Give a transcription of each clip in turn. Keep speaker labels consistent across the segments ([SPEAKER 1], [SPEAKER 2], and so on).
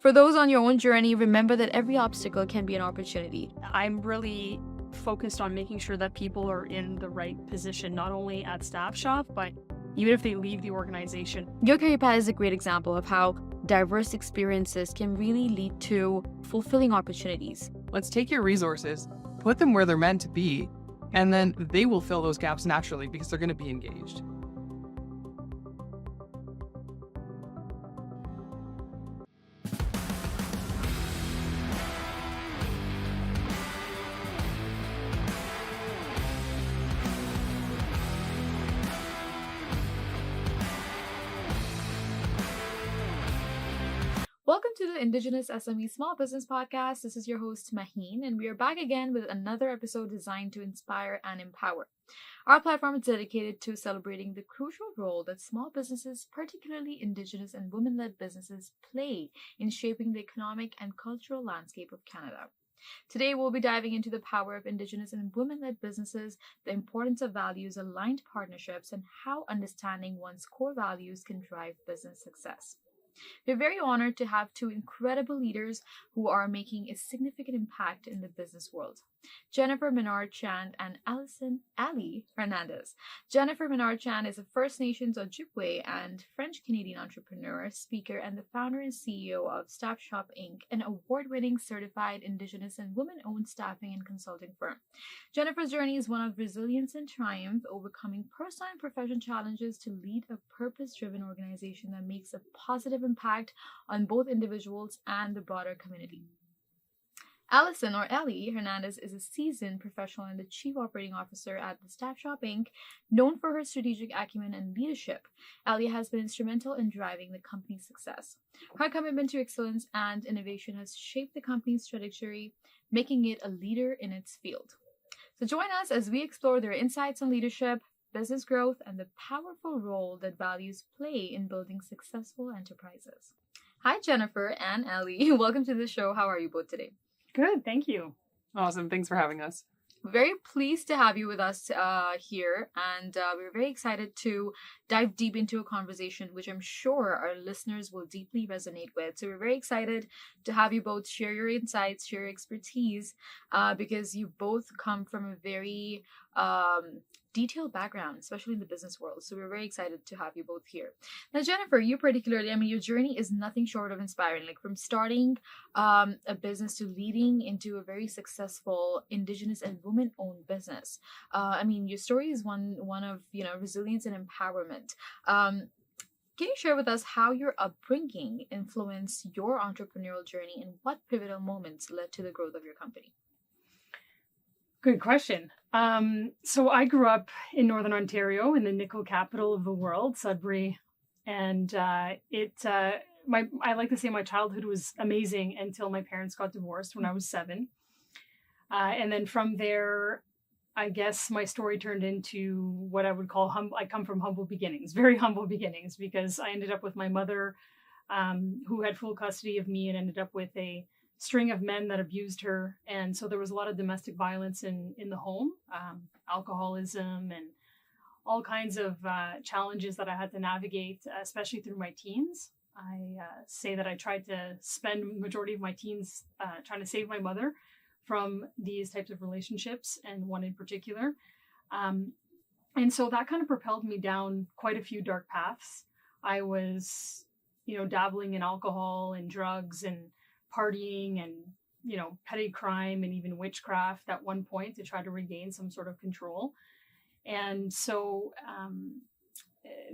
[SPEAKER 1] For those on your own journey, remember that every obstacle can be an opportunity.
[SPEAKER 2] I'm really focused on making sure that people are in the right position, not only at Staff Shop, but even if they leave the organization.
[SPEAKER 1] Your career path is a great example of how diverse experiences can really lead to fulfilling opportunities.
[SPEAKER 3] Let's take your resources, put them where they're meant to be, and then they will fill those gaps naturally because they're going to be engaged.
[SPEAKER 1] Welcome to the Indigenous-SME Small Business Podcast. This is your host, Maheen, and we are back again with another episode designed to inspire and empower. Our platform is dedicated to celebrating the crucial role that small businesses, particularly Indigenous and women-led businesses, play in shaping the economic and cultural landscape of Canada. Today, we'll be diving into the power of Indigenous and women-led businesses, the importance of values-aligned partnerships, and how understanding one's core values can drive business success. We're very honored to have two incredible leaders who are making a significant impact in the business world. Jennifer Ménard-Shand and Alison Hernández. Jennifer Ménard-Shand is a First Nations Ojibwe and French-Canadian entrepreneur, speaker, and the founder and CEO of Staff Shop Inc., an award-winning certified Indigenous and women-owned staffing and consulting firm. Jennifer's journey is one of resilience and triumph, overcoming personal and professional challenges to lead a purpose-driven organization that makes a positive impact on both individuals and the broader community. Alison, or Ellie, Hernández is a seasoned professional and the Chief Operating Officer at the Staff Shop Inc., known for her strategic acumen and leadership. Ellie has been instrumental in driving the company's success. Her commitment to excellence and innovation has shaped the company's trajectory, making it a leader in its field. So join us as we explore their insights on leadership, business growth, and the powerful role that values play in building successful enterprises. Hi, Jennifer and Ellie. Welcome to the show. How are you both today?
[SPEAKER 2] Good, thank you.
[SPEAKER 3] Awesome. Thanks for having us.
[SPEAKER 1] Very pleased to have you with us here, and we're very excited to dive deep into a conversation which I'm sure our listeners will deeply resonate with. So we're very excited to have you both share your insights, share your expertise, because you both come from a very detailed background, especially in the business world. So we're very excited to have you both here. Now, Jennifer, you particularly, your journey is nothing short of inspiring. Like from starting a business to leading into a very successful Indigenous and women-owned business. Your story is one of resilience and empowerment. Can you share with us how your upbringing influenced your entrepreneurial journey and what pivotal moments led to the growth of your company?
[SPEAKER 2] Good question. So I grew up in Northern Ontario, in the nickel capital of the world, Sudbury, and I like to say my childhood was amazing until my parents got divorced when I was 7, and then from there, I guess my story turned into what I would call I come from humble beginnings, very humble beginnings, because I ended up with my mother, who had full custody of me, and ended up with a string of men that abused her. And so there was a lot of domestic violence in the home, alcoholism, and all kinds of challenges that I had to navigate, especially through my teens. I say that I tried to spend the majority of my teens trying to save my mother from these types of relationships, and one in particular. And so that kind of propelled me down quite a few dark paths. I was, dabbling in alcohol and drugs and partying and, petty crime and even witchcraft at one point to try to regain some sort of control. And so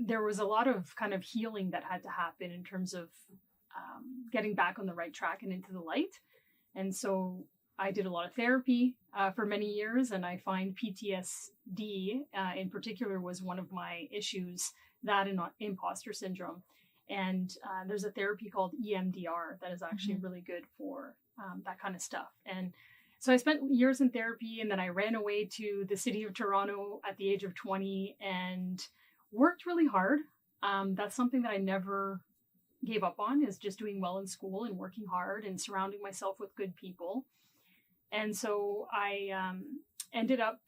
[SPEAKER 2] there was a lot of kind of healing that had to happen in terms of getting back on the right track and into the light. And so I did a lot of therapy for many years, and I find PTSD in particular was one of my issues, that and imposter syndrome. And there's a therapy called EMDR that is actually really good for that kind of stuff. And so I spent years in therapy, and then I ran away to the city of Toronto at the age of 20 and worked really hard. That's something that I never gave up on, is just doing well in school and working hard and surrounding myself with good people. And so I ended up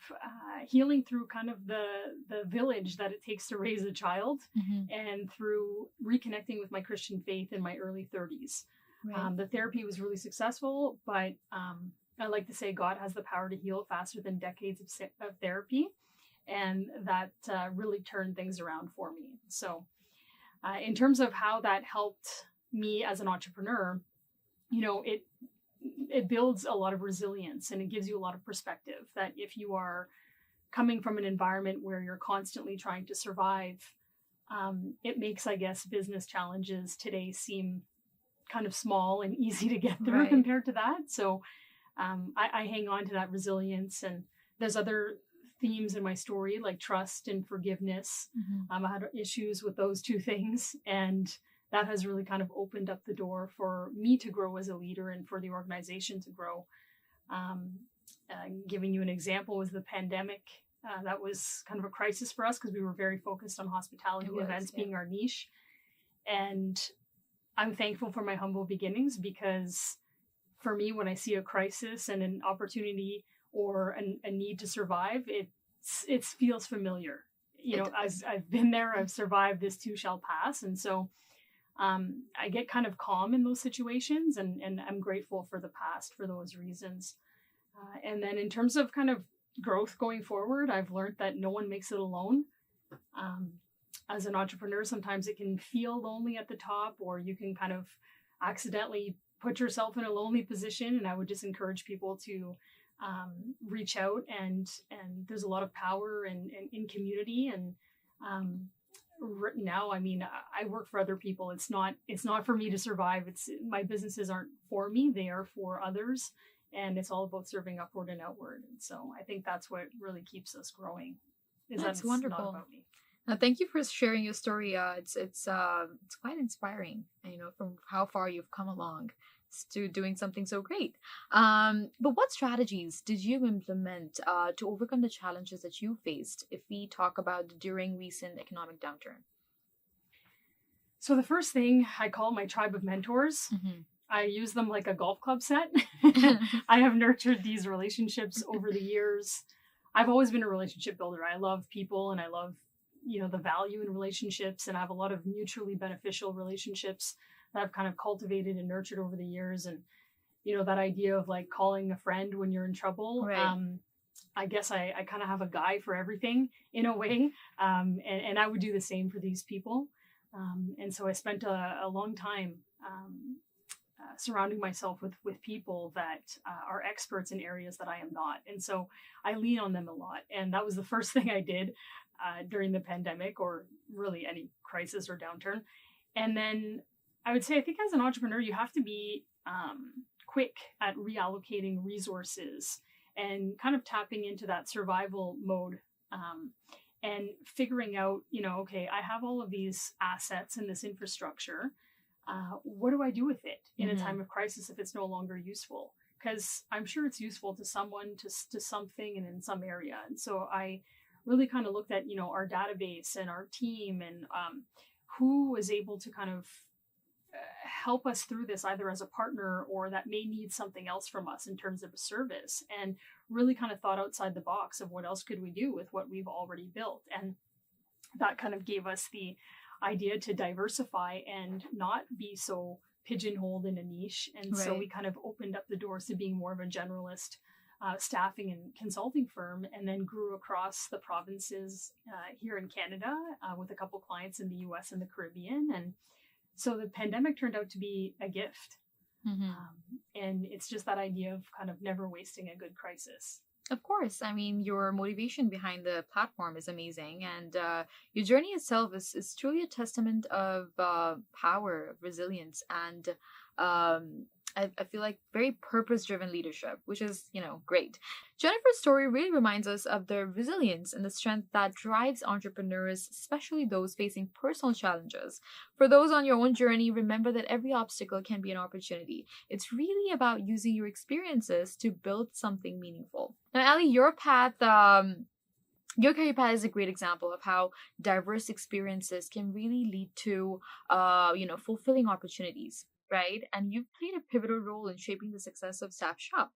[SPEAKER 2] healing through kind of the village that it takes to raise a child, and through reconnecting with my Christian faith in my early 30s.
[SPEAKER 1] Right.
[SPEAKER 2] The therapy was really successful, but I like to say God has the power to heal faster than decades of therapy. And that really turned things around for me. So in terms of how that helped me as an entrepreneur, it builds a lot of resilience, and it gives you a lot of perspective that if you are coming from an environment where you're constantly trying to survive, it makes, I guess, business challenges today seem kind of small and easy to get through compared to that. So I hang on to that resilience, and there's other themes in my story like trust and forgiveness. I had issues with those two things, and that has really kind of opened up the door for me to grow as a leader and for the organization to grow. Giving you an example was the pandemic. That was kind of a crisis for us because we were very focused on hospitality events being our niche. And I'm thankful for my humble beginnings, because for me, when I see a crisis and an opportunity or a need to survive, it feels familiar. As I've been there, I've survived, this too shall pass. And so I get kind of calm in those situations, and I'm grateful for the past for those reasons. And then in terms of kind of growth going forward, I've learned that no one makes it alone. As an entrepreneur, sometimes it can feel lonely at the top, or you can kind of accidentally put yourself in a lonely position. And I would just encourage people to reach out, and there's a lot of power in community. And now, I mean, I work for other people. It's not for me to survive. My businesses aren't for me. They are for others. And it's all about serving upward and outward. And so I think that's what really keeps us growing.
[SPEAKER 1] That's wonderful.
[SPEAKER 2] Not about me.
[SPEAKER 1] Thank you for sharing your story. It's quite inspiring, from how far you've come along to doing something so great. But what strategies did you implement to overcome the challenges that you faced, if we talk about during recent economic downturn?
[SPEAKER 2] So the first thing, I call my tribe of mentors. I use them like a golf club set. I have nurtured these relationships over the years. I've always been a relationship builder. I love people, and I love, the value in relationships. And I have a lot of mutually beneficial relationships that I've kind of cultivated and nurtured over the years. And, that idea of like calling a friend when you're in trouble.
[SPEAKER 1] Right.
[SPEAKER 2] I guess I kind of have a guy for everything in a way. And I would do the same for these people. And so I spent a long time surrounding myself with people that are experts in areas that I am not. And so I lean on them a lot. And that was the first thing I did during the pandemic, or really any crisis or downturn. And then I would say, I think as an entrepreneur, you have to be quick at reallocating resources and kind of tapping into that survival mode, and figuring out, okay, I have all of these assets and this infrastructure. What do I do with it in a time of crisis if it's no longer useful? Because I'm sure it's useful to someone, to something, and in some area. And so I really kind of looked at, our database and our team, and who was able to kind of help us through this, either as a partner or that may need something else from us in terms of a service, and really kind of thought outside the box of what else could we do with what we've already built. And that kind of gave us the idea to diversify and not be so pigeonholed in a niche. And so we kind of opened up the doors to being more of a generalist staffing and consulting firm, and then grew across the provinces here in Canada with a couple clients in the US and the Caribbean. And so the pandemic turned out to be a gift. And it's just that idea of kind of never wasting a good crisis.
[SPEAKER 1] Of course. I mean, your motivation behind the platform is amazing. And your journey itself is truly a testament of power, resilience, and I feel like very purpose-driven leadership, which is, great. Jennifer's story really reminds us of the resilience and the strength that drives entrepreneurs, especially those facing personal challenges. For those on your own journey, remember that every obstacle can be an opportunity. It's really about using your experiences to build something meaningful. Now, Ali, your career path is a great example of how diverse experiences can really lead to, fulfilling opportunities. Right? And you've played a pivotal role in shaping the success of Staff Shop.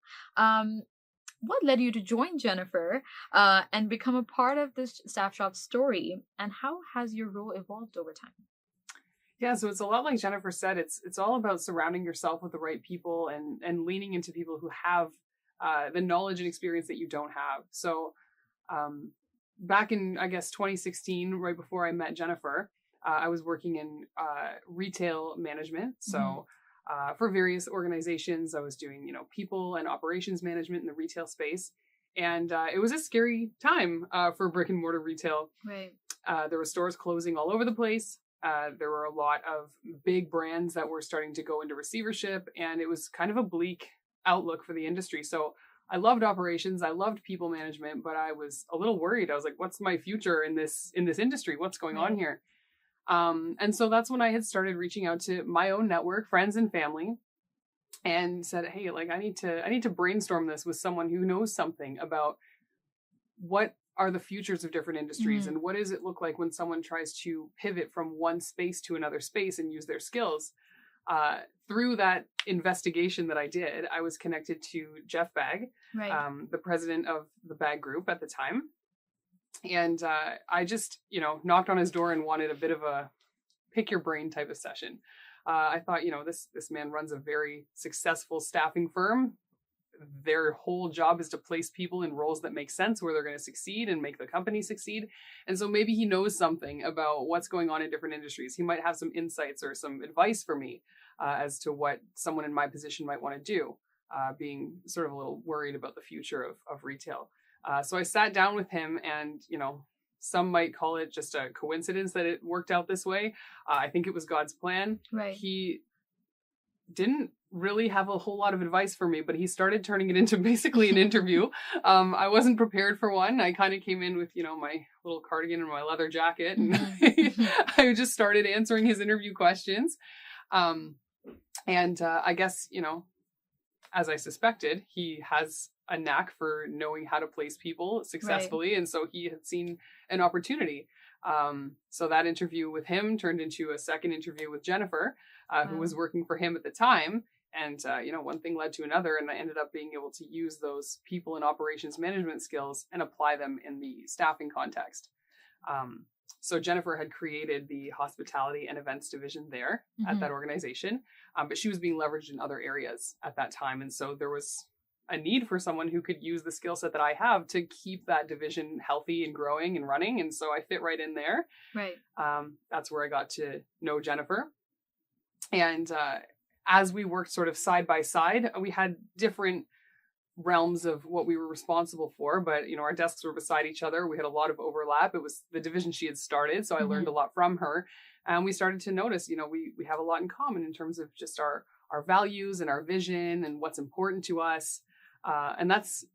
[SPEAKER 1] What led you to join Jennifer and become a part of this Staff Shop story? And how has your role evolved over time?
[SPEAKER 3] Yeah, so it's a lot like Jennifer said. It's all about surrounding yourself with the right people and leaning into people who have the knowledge and experience that you don't have. So back in, I guess, 2016, right before I met Jennifer, I was working in retail management. So for various organizations, I was doing, people and operations management in the retail space. And it was a scary time for brick and mortar retail.
[SPEAKER 1] Right.
[SPEAKER 3] There were stores closing all over the place. There were a lot of big brands that were starting to go into receivership, and it was kind of a bleak outlook for the industry. So I loved operations, I loved people management, but I was a little worried. I was like, what's my future in this industry? What's going on here? And so that's when I had started reaching out to my own network, friends and family, and said, hey, like I need to brainstorm this with someone who knows something about what are the futures of different industries and what does it look like when someone tries to pivot from one space to another space and use their skills. Through that investigation that I did, I was connected to Jeff Bagg, the president of the Bagg Group at the time. And I just, knocked on his door and wanted a bit of a pick your brain type of session. I thought, this man runs a very successful staffing firm. Their whole job is to place people in roles that make sense, where they're going to succeed and make the company succeed. And so maybe he knows something about what's going on in different industries. He might have some insights or some advice for me as to what someone in my position might want to do, being sort of a little worried about the future of retail. So I sat down with him and, some might call it just a coincidence that it worked out this way. I think it was God's plan.
[SPEAKER 1] Right.
[SPEAKER 3] He didn't really have a whole lot of advice for me, but he started turning it into basically an interview. I wasn't prepared for one. I kind of came in with, my little cardigan and my leather jacket, and I just started answering his interview questions. I guess, as I suspected, he has a knack for knowing how to place people successfully. Right. And so he had seen an opportunity. So that interview with him turned into a second interview with Jennifer, who was working for him at the time. And, one thing led to another, and I ended up being able to use those people and operations management skills and apply them in the staffing context. So Jennifer had created the hospitality and events division there at that organization, but she was being leveraged in other areas at that time. And so there was a need for someone who could use the skill set that I have to keep that division healthy and growing and running. And so I fit right in there.
[SPEAKER 1] Right.
[SPEAKER 3] That's where I got to know Jennifer. And as we worked sort of side by side, we had different realms of what we were responsible for, but our desks were beside each other. We had a lot of overlap. It was the division she had started, so I learned a lot from her, and we started to notice we have a lot in common in terms of just our values and our vision and what's important to us, and that's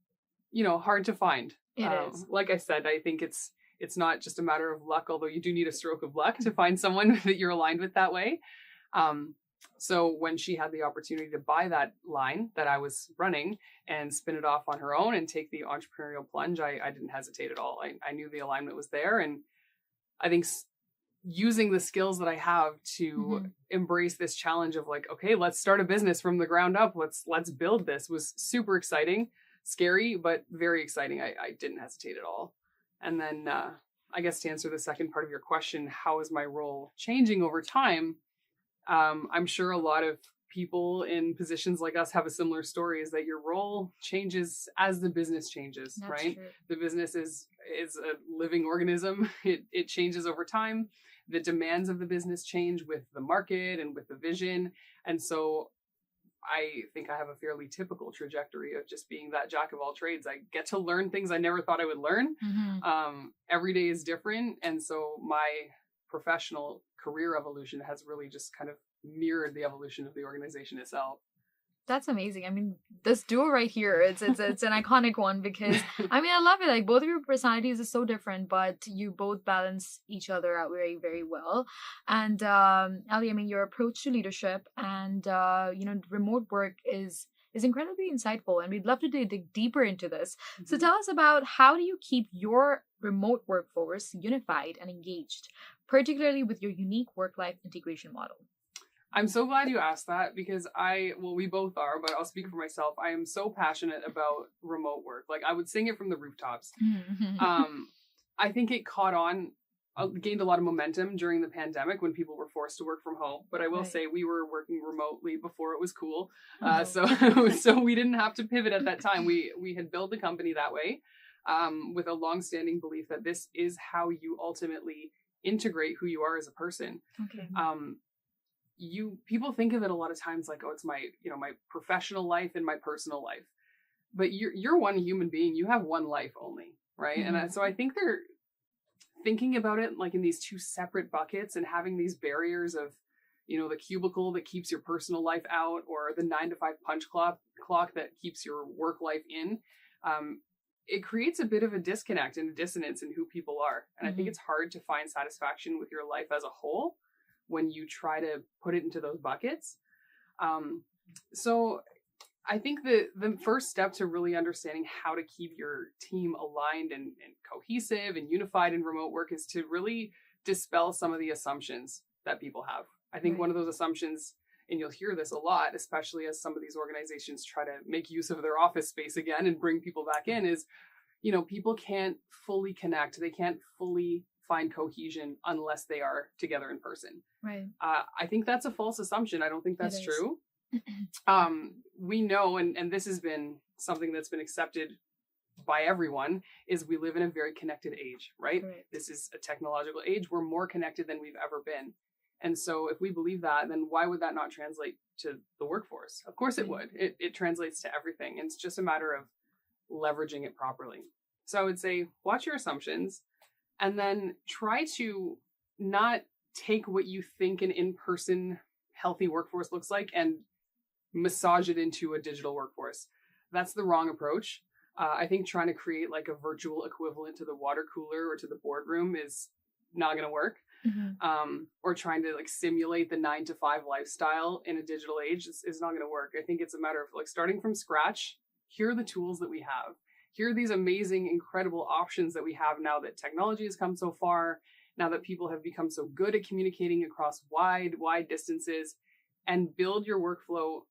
[SPEAKER 3] hard to find.
[SPEAKER 1] It is.
[SPEAKER 3] Like I said, I think it's not just a matter of luck, although you do need a stroke of luck to find someone that you're aligned with that way. So when she had the opportunity to buy that line that I was running and spin it off on her own and take the entrepreneurial plunge, I didn't hesitate at all. I knew the alignment was there. And I think using the skills that I have to embrace this challenge of like, okay, let's start a business from the ground up. Let's build this was super exciting, scary, but very exciting. I didn't hesitate at all. And then I guess to answer the second part of your question, how is my role changing over time? I'm sure a lot of people in positions like us have a similar story, is that your role changes as the business changes. That's right? True. The business is a living organism. It changes over time. The demands of the business change with the market and with the vision. And so I think I have a fairly typical trajectory of just being that jack of all trades. I get to learn things I never thought I would learn. Every day is different. And so my professional career evolution has really just kind of mirrored the evolution of the organization itself.
[SPEAKER 1] That's amazing. I mean, this duo right here, it's an iconic one because, I mean, I love it. Like, both of your personalities are so different, but you both balance each other out very, very well. And, Ali, I mean, your approach to leadership and, remote work is incredibly insightful, and we'd love to dig deeper into this. So tell us about, how do you keep your remote workforce unified and engaged, particularly with your unique work-life integration model?
[SPEAKER 3] I'm so glad you asked that, because we both are, but I'll speak for myself. I am so passionate about remote work. Like, I would sing it from the rooftops. I think it caught on gained a lot of momentum during the pandemic when people were forced to work from home. But I will
[SPEAKER 1] Right.
[SPEAKER 3] say we were working remotely before it was cool.
[SPEAKER 1] Oh.
[SPEAKER 3] So we didn't have to pivot at that time. We had built the company that way, with a longstanding belief that this is how you ultimately integrate who you are as a person.
[SPEAKER 1] Okay.
[SPEAKER 3] People think of it a lot of times like, oh, it's my professional life and my personal life. But you're one human being. You have one life only, right?
[SPEAKER 1] Mm-hmm.
[SPEAKER 3] And so I think they're thinking about it like in these two separate buckets and having these barriers of, the cubicle that keeps your personal life out, or the 9 to 5 punch clock that keeps your work life in. It creates a bit of a disconnect and a dissonance in who people are. And I think it's hard to find satisfaction with your life as a whole when you try to put it into those buckets. So I think the first step to really understanding how to keep your team aligned and cohesive and unified in remote work is to really dispel some of the assumptions that people have. I think one of those assumptions, and you'll hear this a lot, especially as some of these organizations try to make use of their office space again and bring people back in, is, people can't fully connect. They can't fully find cohesion unless they are together in person.
[SPEAKER 1] Right.
[SPEAKER 3] I think that's a false assumption. I don't think that's true. We know, and this has been something that's been accepted by everyone, is we live in a very connected age, right? This is a technological age. We're more connected than we've ever been. And so if we believe that, then why would that not translate to the workforce? Of course it would. It translates to everything. And it's just a matter of leveraging it properly. So I would say, watch your assumptions, and then try to not take what you think an in-person healthy workforce looks like and massage it into a digital workforce. That's the wrong approach. I think trying to create like a virtual equivalent to the water cooler or to the boardroom is not going to work. Or trying to like simulate the 9 to 5 lifestyle in a digital age is not going to work. I think it's a matter of like starting from scratch. Here are the tools that we have. Here are these amazing, incredible options that we have now that technology has come so far, now that people have become so good at communicating across wide distances, and build your workflow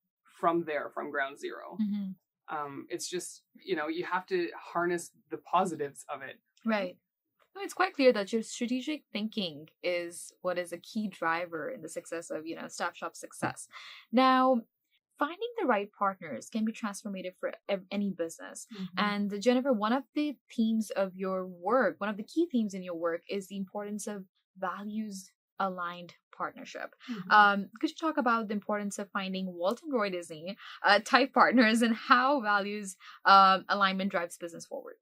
[SPEAKER 3] from there, from ground zero. It's just, you have to harness the positives of it.
[SPEAKER 1] Right. It's quite clear that your strategic thinking is what is a key driver in the success of, Staff Shop's success. Now, finding the right partners can be transformative for any business. And Jennifer, one of the themes of your work, one of the key themes in your work is the importance of values-aligned partnership. Could you talk about the importance of finding Walt and Roy Disney type partners and how values alignment drives business forward?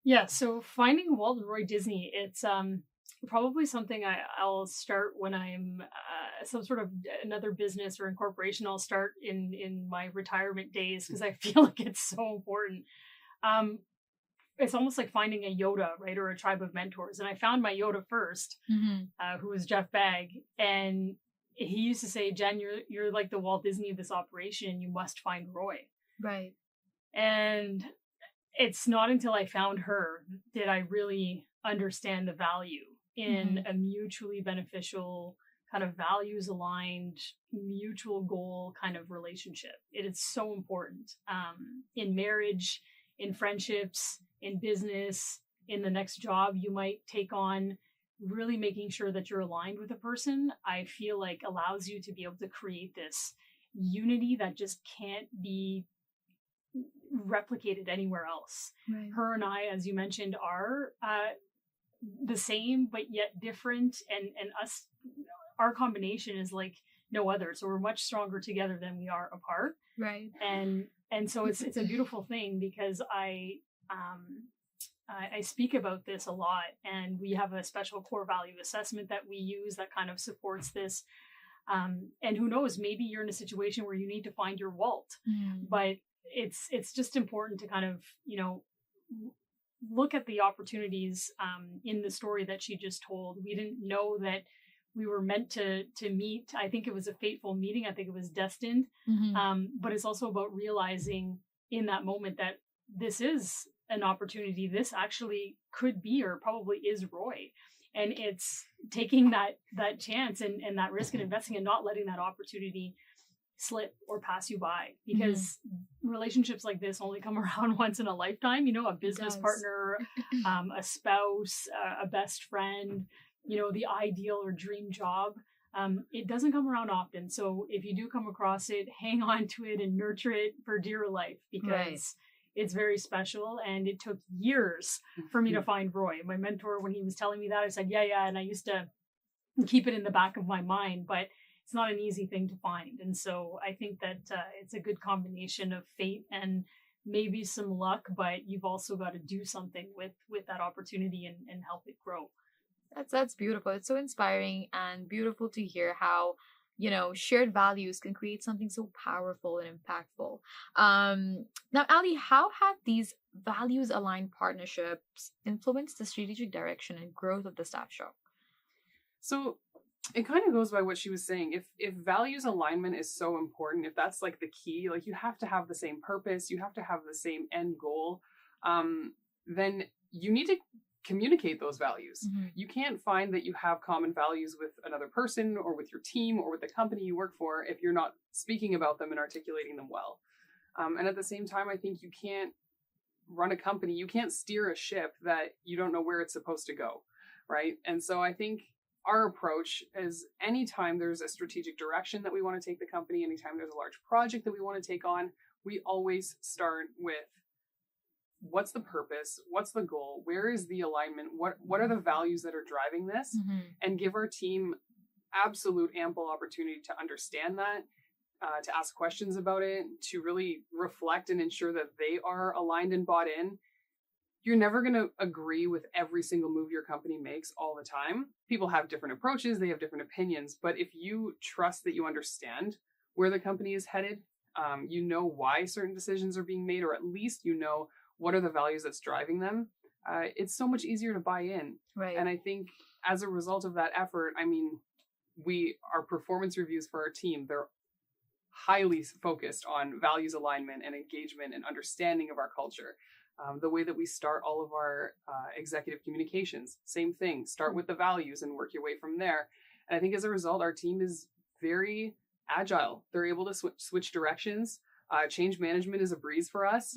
[SPEAKER 2] Yeah, so finding Walt and Roy Disney, it's probably something I'll start when I'm some sort of another business or incorporation. I'll start in my retirement days because I feel like it's so important. It's almost like finding a Yoda, right, or a tribe of mentors. And I found my Yoda first, who was Jeff Bagg, and he used to say, "Jen, you're like the Walt Disney of this operation. You must find Roy."
[SPEAKER 1] Right.
[SPEAKER 2] And it's not until I found her did I really understand the value in a mutually beneficial, kind of values aligned, mutual goal kind of relationship. It is so important in marriage, in friendships, in business, in the next job you might take on. Really making sure that you're aligned with a person, I feel like allows you to be able to create this unity that just can't be replicated anywhere else.
[SPEAKER 1] Right.
[SPEAKER 2] Her and I, as you mentioned, are the same but yet different, and us, our combination is like no other. So we're much stronger together than we are apart.
[SPEAKER 1] Right.
[SPEAKER 2] And so it's a beautiful thing, because I speak about this a lot, and we have a special core value assessment that we use that kind of supports this. And who knows, maybe you're in a situation where you need to find your Walt, but it's just important to kind of, look at the opportunities in the story that she just told. We didn't know that we were meant to meet. I think it was a fateful meeting. I think it was destined. But it's also about realizing in that moment that this is an opportunity. This actually could be, or probably is, Roy. And it's taking that chance and that risk and investing and not letting that opportunity slip or pass you by, because relationships like this only come around once in a lifetime. A business partner, a spouse, a best friend, the ideal or dream job. It doesn't come around often. So if you do come across it, hang on to it and nurture it for dear life, because it's very special. And it took years for me to find Roy. My mentor, when he was telling me that, I said, yeah. And I used to keep it in the back of my mind, but it's not an easy thing to find. And so I think that it's a good combination of fate and maybe some luck, but you've also got to do something with that opportunity and help it grow.
[SPEAKER 1] That's beautiful. It's so inspiring and beautiful to hear how, shared values can create something so powerful and impactful. Now, Ali, how have these values aligned partnerships influenced the strategic direction and growth of the staff show?
[SPEAKER 3] So it kind of goes by what she was saying. If values alignment is so important, if that's like the key, like you have to have the same purpose, you have to have the same end goal, then you need to communicate those values. You can't find that you have common values with another person or with your team or with the company you work for if you're not speaking about them and articulating them well. And at the same time, I think you can't run a company, you can't steer a ship that you don't know where it's supposed to go, right? And so I think our approach is anytime there's a strategic direction that we want to take the company, anytime there's a large project that we want to take on, we always start with what's the purpose, what's the goal, where is the alignment, what are the values that are driving this, and give our team absolute ample opportunity to understand that, to ask questions about it, to really reflect and ensure that they are aligned and bought in. You're never going to agree with every single move your company makes all the time. People have different approaches, they have different opinions, but if you trust that you understand where the company is headed, you know why certain decisions are being made, or at least you know what are the values that's driving them, it's so much easier to buy in.
[SPEAKER 1] Right.
[SPEAKER 3] And I think as a result of that effort, our performance reviews for our team, they're highly focused on values alignment and engagement and understanding of our culture. The way that we start all of our executive communications, same thing. Start with the values and work your way from there. And I think as a result, our team is very agile. They're able to switch directions. Change management is a breeze for us.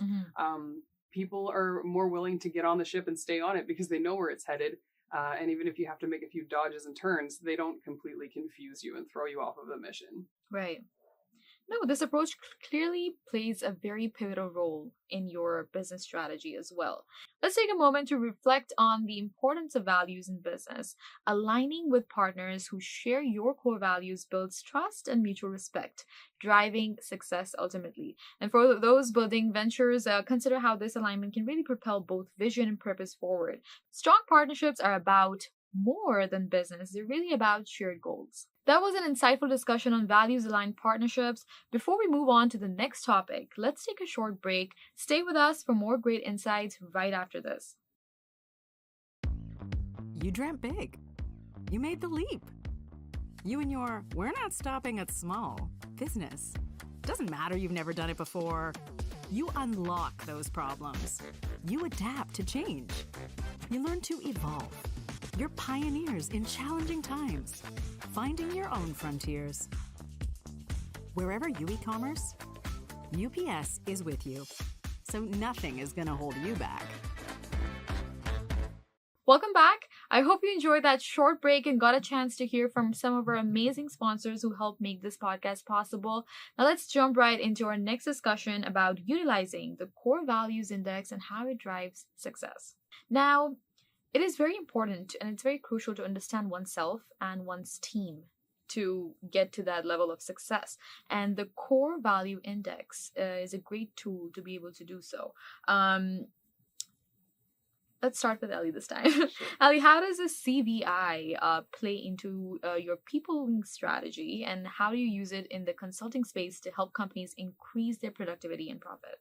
[SPEAKER 3] People are more willing to get on the ship and stay on it because they know where it's headed. And even if you have to make a few dodges and turns, they don't completely confuse you and throw you off of the mission.
[SPEAKER 1] Right. No, this approach clearly plays a very pivotal role in your business strategy as well. Let's take a moment to reflect on the importance of values in business. Aligning with partners who share your core values builds trust and mutual respect, driving success ultimately. And for those building ventures, consider how this alignment can really propel both vision and purpose forward. Strong partnerships are about more than business. They're really about shared goals. That was an insightful discussion on values-aligned partnerships. Before we move on to the next topic, let's take a short break. Stay with us for more great insights right after this.
[SPEAKER 4] You dreamt big. You made the leap. You and your "we're not stopping at small" business. Doesn't matter you've never done it before. You unlock those problems. You adapt to change. You learn to evolve. You're pioneers in challenging times, finding your own frontiers. Wherever you e-commerce, UPS is with you, so nothing is going to hold you back.
[SPEAKER 1] Welcome back. I hope you enjoyed that short break and got a chance to hear from some of our amazing sponsors who helped make this podcast possible. Now let's jump right into our next discussion about utilizing the core values index and how it drives success. Now, it is very important and it's very crucial to understand oneself and one's team to get to that level of success. And the core value index is a great tool to be able to do so. Let's start with Ali this time. Ali, how does a CVI play into your people strategy, and how do you use it in the consulting space to help companies increase their productivity and profit?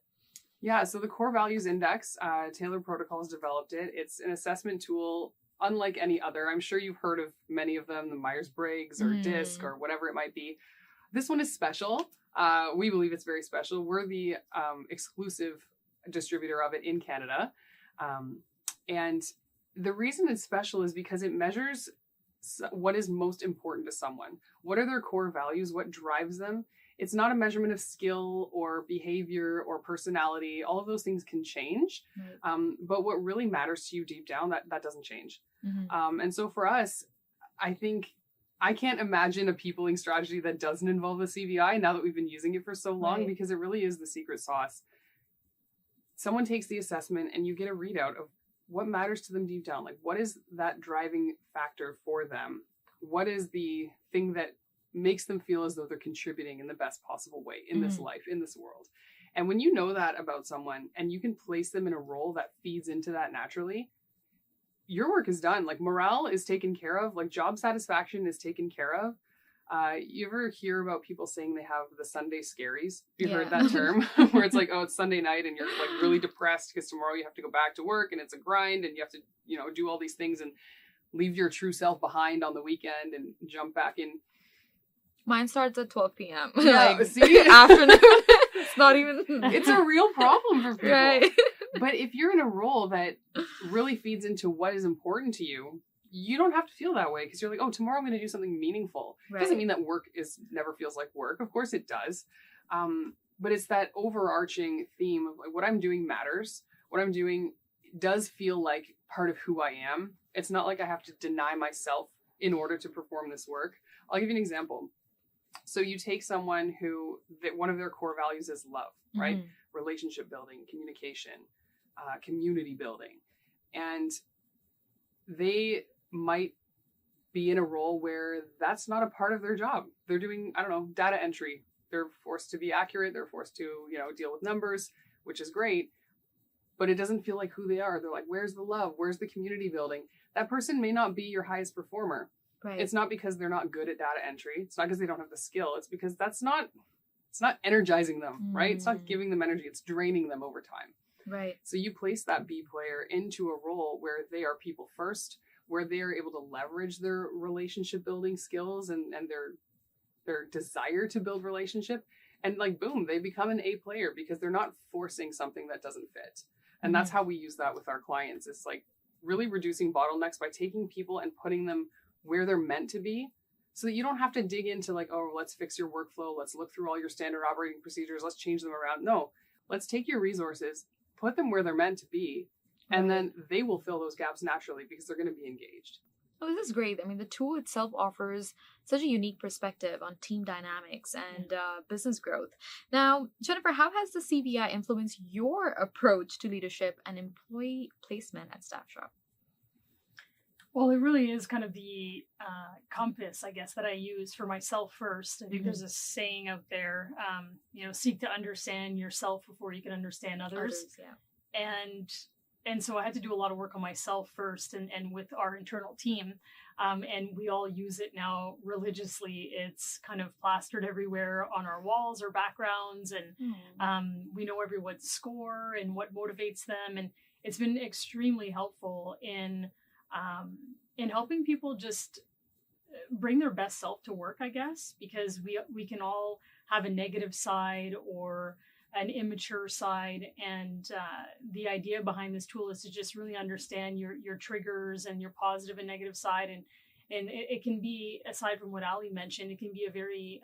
[SPEAKER 3] Yeah, so the Core Values Index, Taylor Protocols developed it. It's an assessment tool unlike any other. I'm sure you've heard of many of them, the Myers-Briggs or DISC or whatever it might be. This one is special. We believe it's very special. We're the exclusive distributor of it in Canada. And the reason it's special is because it measures what is most important to someone. What are their core values? What drives them? it's not a measurement of skill or behavior or personality. All of those things can change.
[SPEAKER 1] Right.
[SPEAKER 3] But what really matters to you deep down, that doesn't change.
[SPEAKER 1] Mm-hmm.
[SPEAKER 3] And so for us, I think I can't imagine a peopling strategy that doesn't involve a CVI now that we've been using it for so long,
[SPEAKER 1] Right.
[SPEAKER 3] because it really is the secret sauce. Someone takes the assessment and you get a readout of what matters to them deep down. Like, what is that driving factor for them? What is the thing that makes them feel as though they're contributing in the best possible way in this life, in this world? And when you know that about someone and you can place them in a role that feeds into that naturally, your work is done. Like, morale is taken care of. Like, job satisfaction is taken care of. You ever hear about people saying they have the Sunday scaries? You heard that term where it's like, oh, it's Sunday night and you're like really depressed because tomorrow you have to go back to work and it's a grind and you have to, do all these things and leave your true self behind on the weekend and jump back in.
[SPEAKER 1] Mine starts at 12 p.m.
[SPEAKER 3] Yeah,
[SPEAKER 1] like,
[SPEAKER 3] see?
[SPEAKER 1] afternoon. It's not even.
[SPEAKER 3] It's a real problem for people.
[SPEAKER 1] Right.
[SPEAKER 3] But if you're in a role that really feeds into what is important to you, you don't have to feel that way because you're like, oh, tomorrow I'm going to do something meaningful.
[SPEAKER 1] Right.
[SPEAKER 3] Doesn't mean that work never feels like work. Of course it does. But it's that overarching theme of like, what I'm doing matters. What I'm doing does feel like part of who I am. It's not like I have to deny myself in order to perform this work. I'll give you an example. So you take someone that one of their core values is love, right?
[SPEAKER 1] Mm-hmm.
[SPEAKER 3] Relationship building, communication, community building. And they might be in a role where that's not a part of their job. They're doing, data entry. They're forced to be accurate. They're forced to, deal with numbers, which is great. But it doesn't feel like who they are. They're like, where's the love? Where's the community building? That person may not be your highest performer.
[SPEAKER 1] Right.
[SPEAKER 3] It's not because they're not good at data entry. It's not because they don't have the skill. It's because it's not energizing them, right? It's not giving them energy. It's draining them over time.
[SPEAKER 1] Right.
[SPEAKER 3] So you place that B player into a role where they are people first, where they are able to leverage their relationship building skills and their desire to build relationship. And like, boom, they become an A player because they're not forcing something that doesn't fit. And that's how we use that with our clients. It's like really reducing bottlenecks by taking people and putting them where they're meant to be, so that you don't have to dig into like, oh, let's fix your workflow. Let's look through all your standard operating procedures. Let's change them around. No, let's take your resources, put them where they're meant to be, and then they will fill those gaps naturally because they're going to be engaged.
[SPEAKER 1] Oh, this is great. I mean, the tool itself offers such a unique perspective on team dynamics and business growth. Now, Jennifer, how has the CVI influenced your approach to leadership and employee placement at Staff Shop?
[SPEAKER 2] Well, it really is kind of the compass, I guess, that I use for myself first. I think there's a saying out there, seek to understand yourself before you can understand others.
[SPEAKER 1] Yeah.
[SPEAKER 2] And so I had to do a lot of work on myself first and with our internal team. And we all use it now religiously. It's kind of plastered everywhere on our walls or backgrounds. And we know everyone's score and what motivates them. And it's been extremely helpful in helping people just bring their best self to work, I guess, because we can all have a negative side or an immature side. And the idea behind this tool is to just really understand your triggers and your positive and negative side. And it can be, aside from what Ali mentioned, it can be a very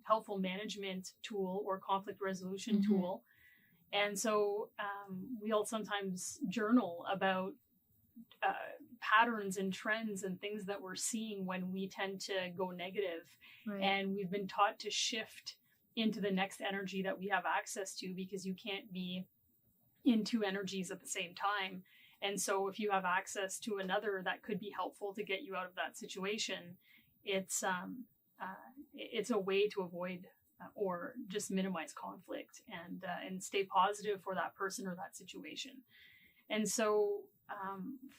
[SPEAKER 2] helpful management tool or conflict resolution tool. And so we all sometimes journal about patterns and trends and things that we're seeing when we tend to go negative.
[SPEAKER 1] Right.
[SPEAKER 2] And we've been taught to shift into the next energy that we have access to, because you can't be in two energies at the same time. And so if you have access to another that could be helpful to get you out of that situation, it's a way to avoid or just minimize conflict and stay positive for that person or that situation. And so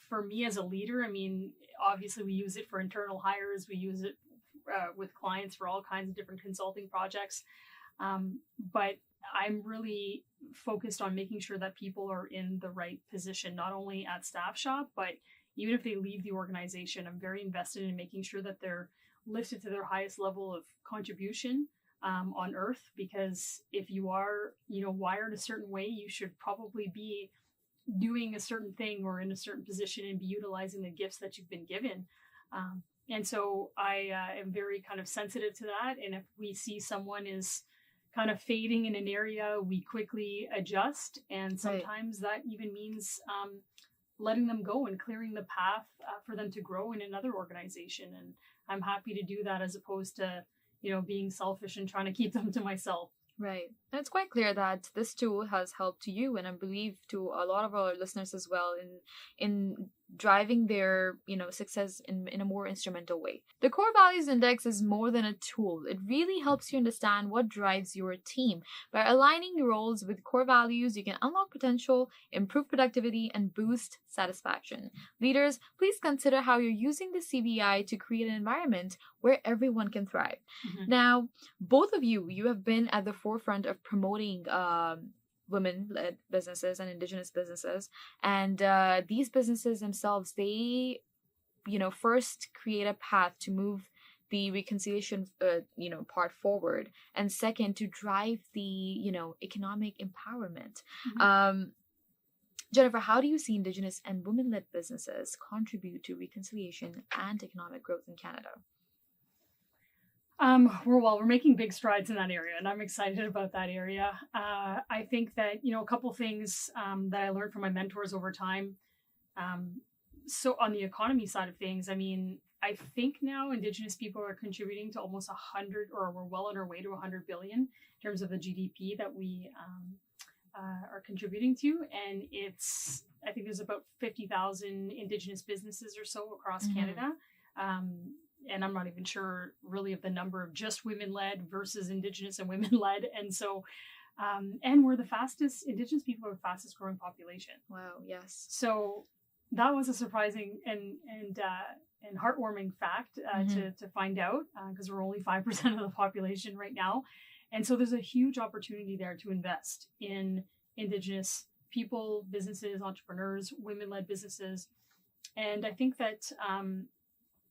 [SPEAKER 2] for me as a leader, I mean, obviously we use it for internal hires. We use it with clients for all kinds of different consulting projects. But I'm really focused on making sure that people are in the right position, not only at Staff Shop, but even if they leave the organization. I'm very invested in making sure that they're lifted to their highest level of contribution on earth, because if you are, wired a certain way, you should probably be doing a certain thing or in a certain position and be utilizing the gifts that you've been given. And so I am very kind of sensitive to that. And if we see someone is kind of fading in an area, we quickly adjust. And sometimes that even means letting them go and clearing the path for them to grow in another organization. And I'm happy to do that as opposed to, being selfish and trying to keep them to myself.
[SPEAKER 1] Right. And it's quite clear that this tool has helped you, and I believe to a lot of our listeners as well, in driving their, success in a more instrumental way. The Core Values Index is more than a tool. It really helps you understand what drives your team. By aligning your roles with core values, you can unlock potential, improve productivity, and boost satisfaction. Leaders, please consider how you're using the CVI to create an environment where everyone can thrive. Mm-hmm. Now, both of you have been at the forefront of promoting women-led businesses and Indigenous businesses, and these businesses themselves, they first create a path to move the reconciliation part forward, and second, to drive the economic empowerment. Mm-hmm. Jennifer, how do you see Indigenous and women-led businesses contribute to reconciliation and economic growth in Canada?
[SPEAKER 2] We're making big strides in that area, and I'm excited about that area. I think that, a couple things that I learned from my mentors over time. So on the economy side of things, I think now Indigenous people are contributing to almost 100, or we're well on our way to 100 billion in terms of the GDP that we are contributing to. And I think there's about 50,000 Indigenous businesses or so across mm-hmm. Canada. And I'm not even sure really of the number of just women-led versus Indigenous and women-led. And so, and we're Indigenous people are the fastest growing population.
[SPEAKER 1] Wow, yes.
[SPEAKER 2] So that was a surprising and heartwarming fact mm-hmm. to find out, because we're only 5% of the population right now. And so there's a huge opportunity there to invest in Indigenous people, businesses, entrepreneurs, women-led businesses. And I think that,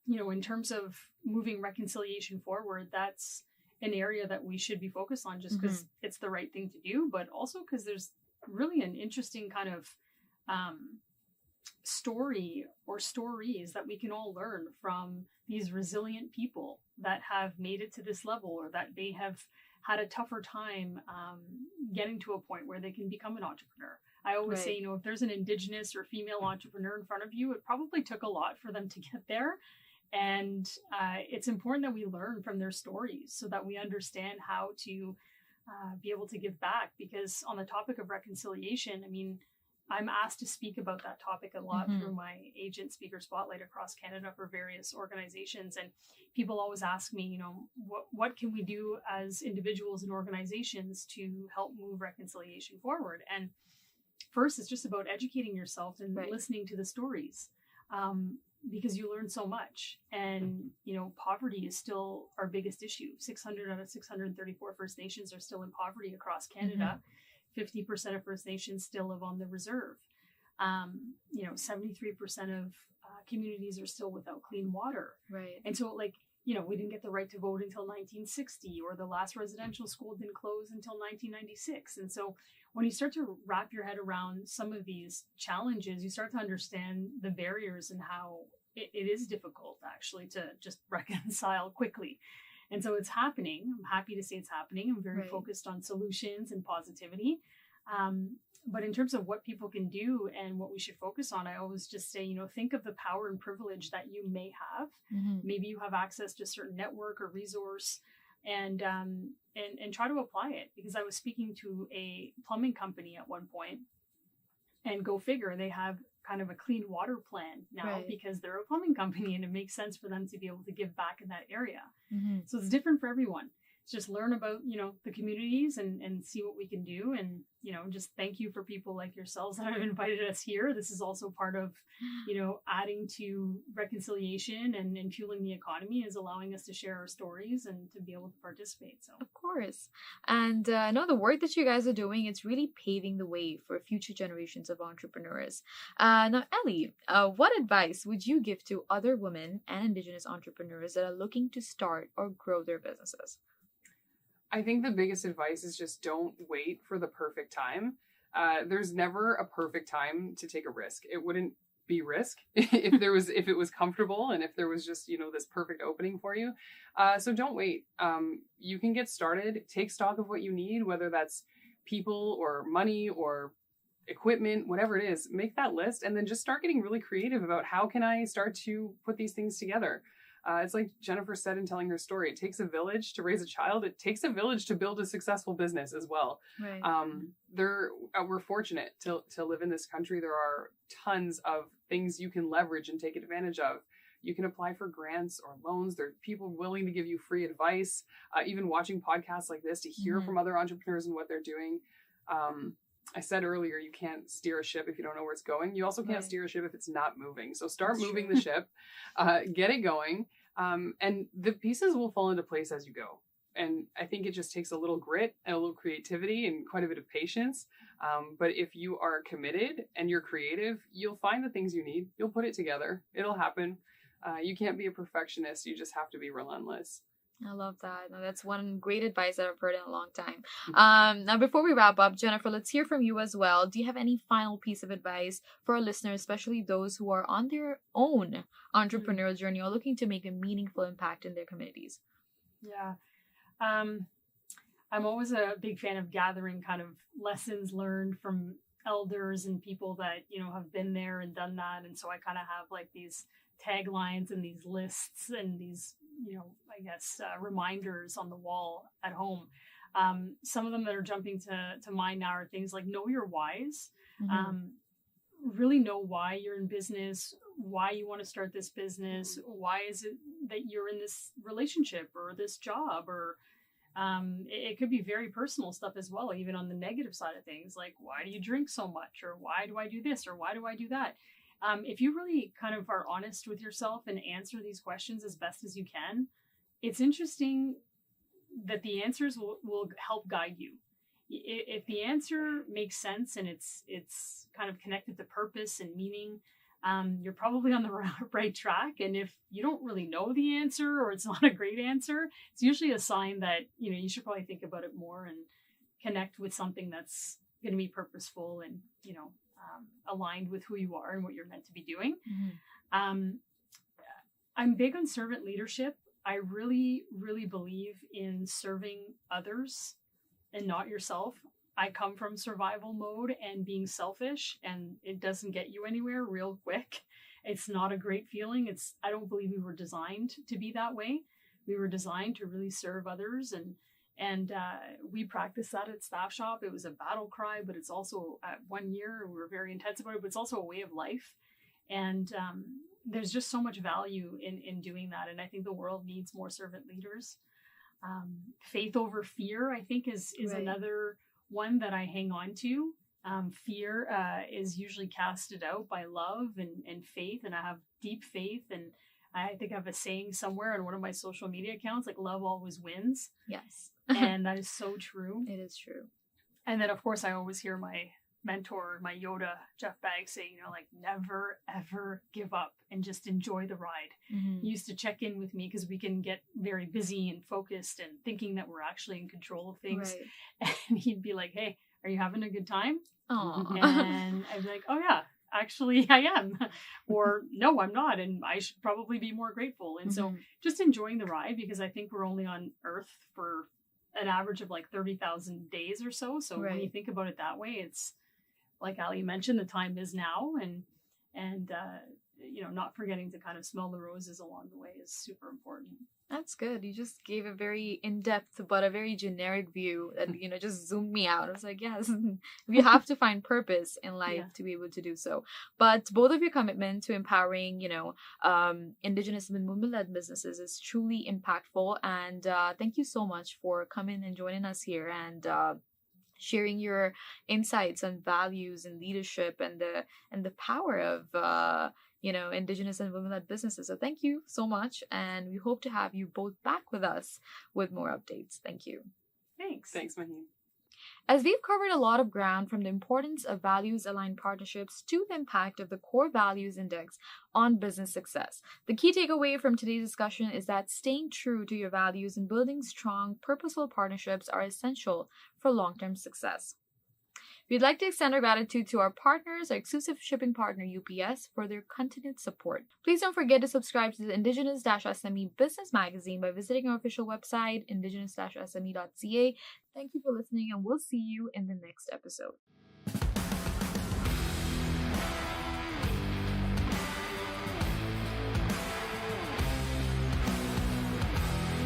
[SPEAKER 2] in terms of moving reconciliation forward, that's an area that we should be focused on, just because mm-hmm. it's the right thing to do, but also because there's really an interesting kind of story or stories that we can all learn from these resilient people that have made it to this level, or that they have had a tougher time getting to a point where they can become an entrepreneur. I always say, if there's an Indigenous or female entrepreneur in front of you, it probably took a lot for them to get there. And it's important that we learn from their stories so that we understand how to be able to give back. Because on the topic of reconciliation, I'm asked to speak about that topic a lot mm-hmm. through my agent speaker spotlight across Canada for various organizations. And people always ask me, what can we do as individuals and organizations to help move reconciliation forward? And first, it's just about educating yourself and listening to the stories. Because you learn so much. And, poverty is still our biggest issue. 600 out of 634 First Nations are still in poverty across Canada. Mm-hmm. 50% of First Nations still live on the reserve. 73% of communities are still without clean water.
[SPEAKER 1] Right.
[SPEAKER 2] And so, we didn't get the right to vote until 1960, or the last residential school didn't close until 1996. And so when you start to wrap your head around some of these challenges, you start to understand the barriers and how it is difficult actually to just reconcile quickly. And so it's happening. I'm happy to say it's happening. I'm very focused on solutions and positivity. But in terms of what people can do and what we should focus on, I always just say, think of the power and privilege that you may have. Mm-hmm. Maybe you have access to a certain network or resource, and try to apply it. Because I was speaking to a plumbing company at one point, and go figure, they have kind of a clean water plan now because they're a plumbing company, and it makes sense for them to be able to give back in that area. Mm-hmm. So it's different for everyone. Just learn about, the communities and see what we can do. And, just thank you for people like yourselves that have invited us here. This is also part of, adding to reconciliation and fueling the economy, is allowing us to share our stories and to be able to participate. So,
[SPEAKER 1] of course. And I know the work that you guys are doing, it's really paving the way for future generations of entrepreneurs. Now, Ellie, what advice would you give to other women and Indigenous entrepreneurs that are looking to start or grow their businesses?
[SPEAKER 3] I think the biggest advice is just don't wait for the perfect time. There's never a perfect time to take a risk. It wouldn't be risk if it was comfortable and if there was just, this perfect opening for you. So don't wait. You can get started, take stock of what you need, whether that's people or money or equipment, whatever it is, make that list and then just start getting really creative about how can I start to put these things together. It's like Jennifer said in telling her story, it takes a village to raise a child. It takes a village to build a successful business as well.
[SPEAKER 1] Right.
[SPEAKER 3] We're fortunate to live in this country. There are tons of things you can leverage and take advantage of. You can apply for grants or loans. There are people willing to give you free advice, even watching podcasts like this to hear from other entrepreneurs and what they're doing. I said earlier, you can't steer a ship if you don't know where it's going. You also can't steer a ship if it's not moving. So start moving the ship, get it going, and the pieces will fall into place as you go. And I think it just takes a little grit and a little creativity and quite a bit of patience. But if you are committed and you're creative, you'll find the things you need. You'll put it together. It'll happen. You can't be a perfectionist. You just have to be relentless.
[SPEAKER 1] I love that. No, that's one great advice that I've heard in a long time. Now, before we wrap up, Jennifer, let's hear from you as well. Do you have any final piece of advice for our listeners, especially those who are on their own entrepreneurial journey or looking to make a meaningful impact in their communities?
[SPEAKER 2] Yeah. I'm always a big fan of gathering kind of lessons learned from elders and people that, have been there and done that. And so I kind of have like these taglines and these lists and these, reminders on the wall at home. Some of them that are jumping to mind now are things like know your whys. Really know why you're in business, why you want to start this business, why is it that you're in this relationship or this job, or it could be very personal stuff as well, even on the negative side of things, like why do you drink so much, or why do I do this, or why do I do that? If you really kind of are honest with yourself and answer these questions as best as you can, it's interesting that the answers will help guide you. If the answer makes sense and it's kind of connected to purpose and meaning, you're probably on the right track. And if you don't really know the answer or it's not a great answer, it's usually a sign that, you should probably think about it more and connect with something that's going to be purposeful and, aligned with who you are and what you're meant to be doing. I'm big on servant leadership. I really, really believe in serving others and not yourself. I come from survival mode and being selfish, and it doesn't get you anywhere real quick. It's not a great feeling. I don't believe we were designed to be that way. We were designed to really serve others, and we practiced that at Staff Shop. It was a battle cry, but it's also at 1 year, we were very intense about it, but it's also a way of life. And there's just so much value in doing that. And I think the world needs more servant leaders. Faith over fear, I think, is right. Another one that I hang on to. Fear is usually casted out by love and faith. And I have deep faith. And I think I have a saying somewhere on one of my social media accounts, like love always wins.
[SPEAKER 1] Yes.
[SPEAKER 2] And that is so true.
[SPEAKER 1] It is true.
[SPEAKER 2] And then, of course, I always hear my mentor, my Yoda, Jeff Baggs, saying, like, never, ever give up and just enjoy the ride. He used to check in with me because we can get very busy and focused and thinking that we're actually in control of things. Right. And he'd be like, hey, are you having a good time?
[SPEAKER 1] Aww.
[SPEAKER 2] And I'd be like, oh, yeah, actually I am. Or no, I'm not. And I should probably be more grateful. And so just enjoying the ride, because I think we're only on Earth for an average of like 30,000 days or so. So when you think about it that way, it's like Ali mentioned, the time is now, and not forgetting to kind of smell the roses along the way is super important.
[SPEAKER 1] That's good. You just gave a very in-depth but a very generic view that, just zoomed me out. I was like, yes, you have to find purpose in life to be able to do so. But both of your commitment to empowering, Indigenous and movement-led businesses is truly impactful. And thank you so much for coming and joining us here and sharing your insights and values and leadership and the power of Indigenous and women-led businesses. So thank you so much, and we hope to have you both back with us with more updates. Thank you.
[SPEAKER 2] Thanks,
[SPEAKER 3] Maheen.
[SPEAKER 1] As we've covered a lot of ground, from the importance of values-aligned partnerships to the impact of the Core Values Index on business success, the key takeaway from today's discussion is that staying true to your values and building strong, purposeful partnerships are essential for long-term success. We'd like to extend our gratitude to our partners, our exclusive shipping partner UPS, for their continued support. Please don't forget to subscribe to the Indigenous-SME Business Magazine by visiting our official website, indigenous-sme.ca. Thank you for listening, and we'll see you in the next episode.